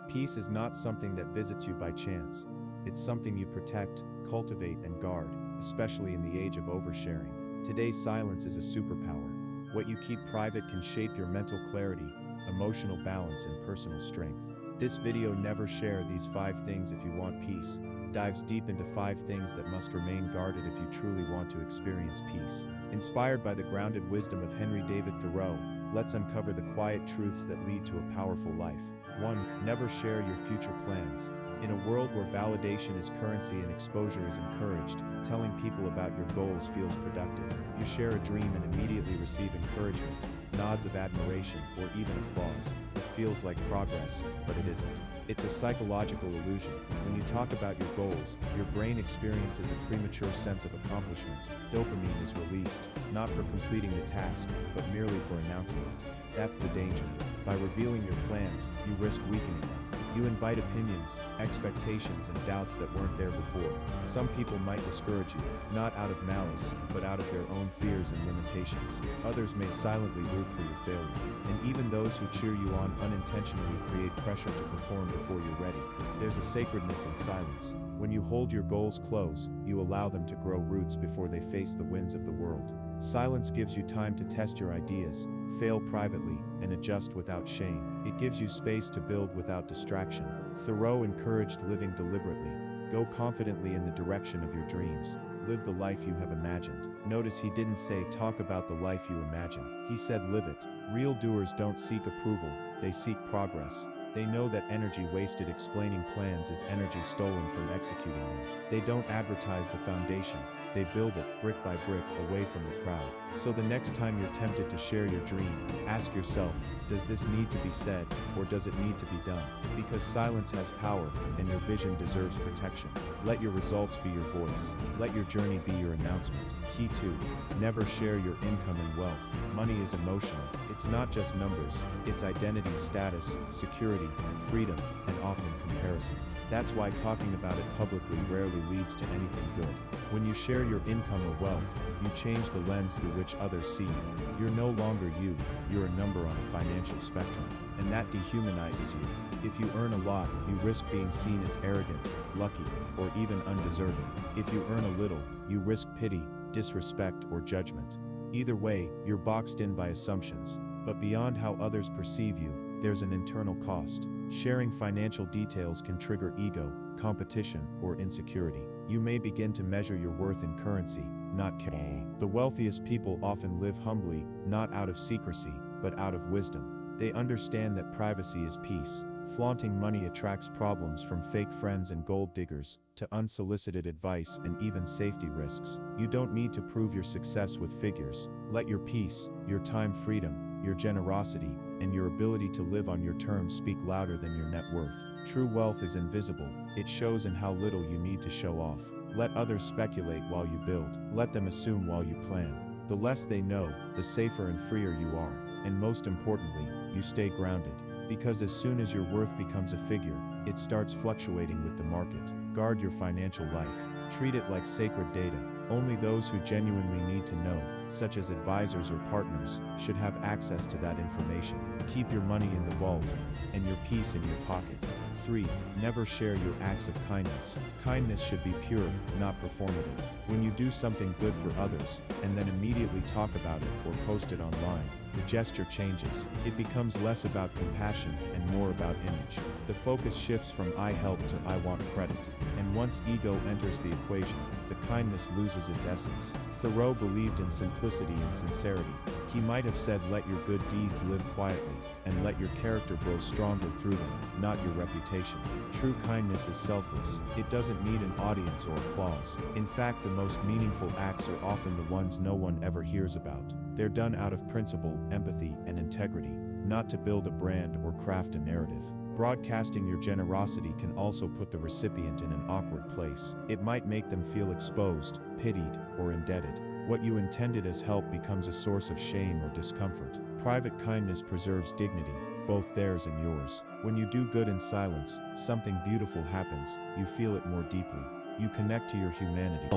Peace is not something that visits you by chance. It's something you protect, cultivate, and guard, especially in the age of oversharing. Today's silence is a superpower. What you keep private can shape your mental clarity, emotional balance, and personal strength. This video, Never Share These 5 Things If You Want Peace, dives deep into 5 things that must remain guarded if you truly want to experience peace. Inspired by the grounded wisdom of Henry David Thoreau, let's uncover the quiet truths that lead to a powerful life. 1. Never share your future plans. In a world where validation is currency and exposure is encouraged, telling people about your goals feels productive. You share a dream and immediately receive encouragement, nods of admiration, or even applause. It feels like progress, but it isn't. It's a psychological illusion. When you talk about your goals, your brain experiences a premature sense of accomplishment. Dopamine is released, not for completing the task, but merely for announcing it. That's the danger. By revealing your plans, you risk weakening them. You invite opinions, expectations, and doubts that weren't there before. Some people might discourage you, not out of malice, but out of their own fears and limitations. Others may silently root for your failure. And even those who cheer you on unintentionally create pressure to perform before you're ready. There's a sacredness in silence. When you hold your goals close, you allow them to grow roots before they face the winds of the world. Silence gives you time to test your ideas, fail privately, and adjust without shame. It gives you space to build without distraction. Thoreau encouraged living deliberately. Go confidently in the direction of your dreams. Live the life you have imagined. Notice he didn't say talk about the life you imagine. He said live it. Real doers don't seek approval, they seek progress. They know that energy wasted explaining plans is energy stolen from executing them. They don't advertise the foundation, they build it, brick by brick, away from the crowd. So the next time you're tempted to share your dream, ask yourself, does this need to be said, or does it need to be done? Because silence has power, and your vision deserves protection. Let your results be your voice. Let your journey be your announcement. Key 2. Never share your income and wealth. Money is emotional. It's not just numbers, it's identity, status, security, freedom, and often comparison. That's why talking about it publicly rarely leads to anything good. When you share your income or wealth, you change the lens through which others see you. You're no longer you, you're a number on a financial spectrum, and that dehumanizes you. If you earn a lot, you risk being seen as arrogant, lucky, or even undeserving. If you earn a little, you risk pity, disrespect, or judgment. Either way, you're boxed in by assumptions. But beyond how others perceive you, there's an internal cost. Sharing financial details can trigger ego, competition, or insecurity. You may begin to measure your worth in currency, not cash. The wealthiest people often live humbly, not out of secrecy, but out of wisdom. They understand that privacy is peace. Flaunting money attracts problems, from fake friends and gold diggers, to unsolicited advice and even safety risks. You don't need to prove your success with figures. Let your peace, your time freedom, your generosity, and your ability to live on your terms speak louder than your net worth. True wealth is invisible. It shows in how little you need to show off. Let others speculate while you build. Let them assume while you plan. The less they know, the safer and freer you are. And most importantly, you stay grounded. Because as soon as your worth becomes a figure, it starts fluctuating with the market. Guard your financial life. Treat it like sacred data. Only those who genuinely need to know, such as advisors or partners, should have access to that information. Keep your money in the vault, and your peace in your pocket. 3. Never share your acts of kindness. Kindness should be pure, not performative. When you do something good for others, and then immediately talk about it or post it online, the gesture changes. It becomes less about compassion and more about image. The focus shifts from I help to I want credit. And once ego enters the equation, the kindness loses its essence. Thoreau believed in simplicity and sincerity. He might have said, let your good deeds live quietly, and let your character grow stronger through them, not your reputation. True kindness is selfless. It doesn't need an audience or applause. In fact, the most meaningful acts are often the ones no one ever hears about. They're done out of principle, empathy, and integrity, not to build a brand or craft a narrative. Broadcasting your generosity can also put the recipient in an awkward place. It might make them feel exposed, pitied, or indebted. What you intended as help becomes a source of shame or discomfort. Private kindness preserves dignity, both theirs and yours. When you do good in silence, something beautiful happens. You feel it more deeply. You connect to your humanity.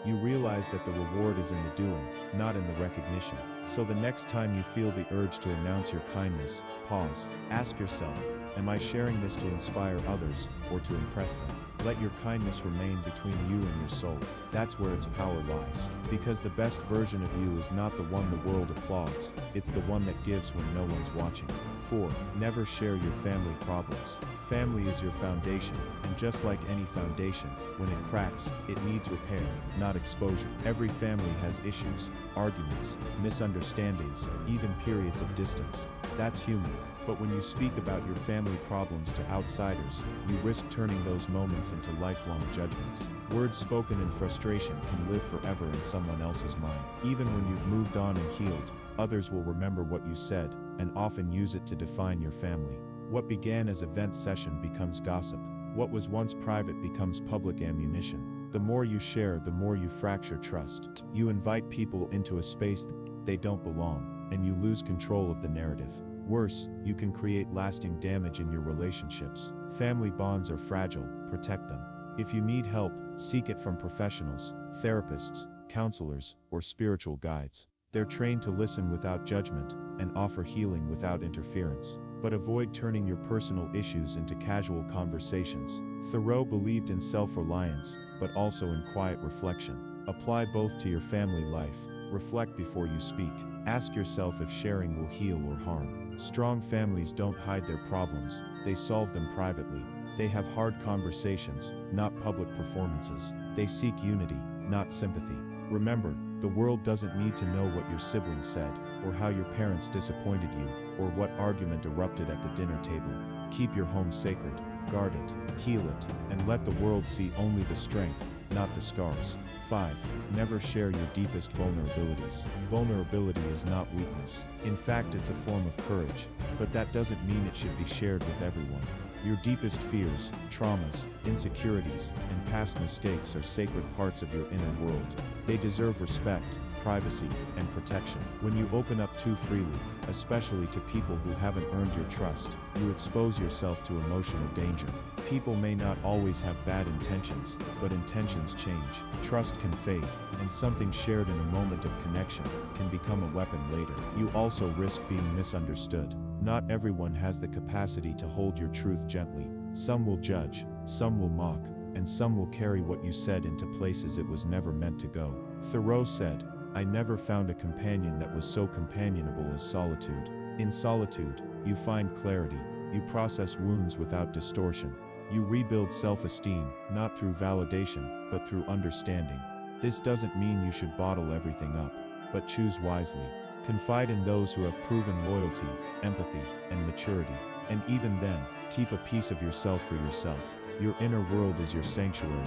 You realize that the reward is in the doing, not in the recognition. So the next time you feel the urge to announce your kindness, pause. Ask yourself, am I sharing this to inspire others, or to impress them? Let your kindness remain between you and your soul. That's where its power lies. Because the best version of you is not the one the world applauds, it's the one that gives when no one's watching. 4. Never share your family problems. Family is your foundation, and just like any foundation, when it cracks, it needs repair, not exposure. Every family has issues, arguments, misunderstandings, even periods of distance. That's human. But when you speak about your family problems to outsiders, you risk turning those moments into lifelong judgments. Words spoken in frustration can live forever in someone else's mind. Even when you've moved on and healed, others will remember what you said, and often use it to define your family. What began as a vent session becomes gossip. What was once private becomes public ammunition. The more you share, the more you fracture trust. You invite people into a space they don't belong, and you lose control of the narrative. Worse, you can create lasting damage in your relationships. Family bonds are fragile, protect them. If you need help, seek it from professionals, therapists, counselors, or spiritual guides. They're trained to listen without judgment and offer healing without interference. But avoid turning your personal issues into casual conversations. Thoreau believed in self-reliance, but also in quiet reflection. Apply both to your family life. Reflect before you speak. Ask yourself if sharing will heal or harm. Strong families don't hide their problems, they solve them privately. They have hard conversations, not public performances. They seek unity, not sympathy. Remember, the world doesn't need to know what your siblings said, or how your parents disappointed you, or what argument erupted at the dinner table. Keep your home sacred, guard it, heal it, and let the world see only the strength, not the scars. 5. Never share your deepest vulnerabilities. Vulnerability is not weakness. In fact, it's a form of courage, but that doesn't mean it should be shared with everyone. Your deepest fears, traumas, insecurities, and past mistakes are sacred parts of your inner world. They deserve respect, privacy, and protection. When you open up too freely, especially to people who haven't earned your trust, you expose yourself to emotional danger. People may not always have bad intentions, but intentions change. Trust can fade, and something shared in a moment of connection can become a weapon later. You also risk being misunderstood. Not everyone has the capacity to hold your truth gently. Some will judge, some will mock, and some will carry what you said into places it was never meant to go. Thoreau said, "I never found a companion that was so companionable as solitude." In solitude, you find clarity, you process wounds without distortion. You rebuild self-esteem, not through validation, but through understanding. This doesn't mean you should bottle everything up, but choose wisely. Confide in those who have proven loyalty, empathy, and maturity. And even then, keep a piece of yourself for yourself. Your inner world is your sanctuary.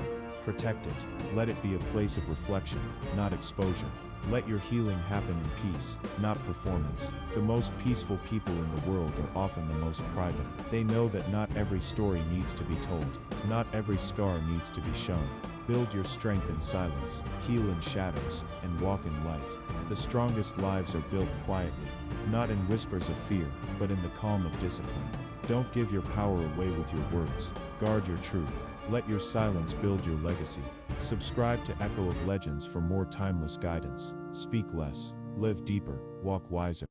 Protect it. Let it be a place of reflection, not exposure. Let your healing happen in peace, not performance. The most peaceful people in the world are often the most private. They know that not every story needs to be told. Not every scar needs to be shown. Build your strength in silence, heal in shadows, and walk in light. The strongest lives are built quietly, not in whispers of fear, but in the calm of discipline. Don't give your power away with your words. Guard your truth. Let your silence build your legacy. Subscribe to Echo of Legends for more timeless guidance. Speak less, live deeper, walk wiser.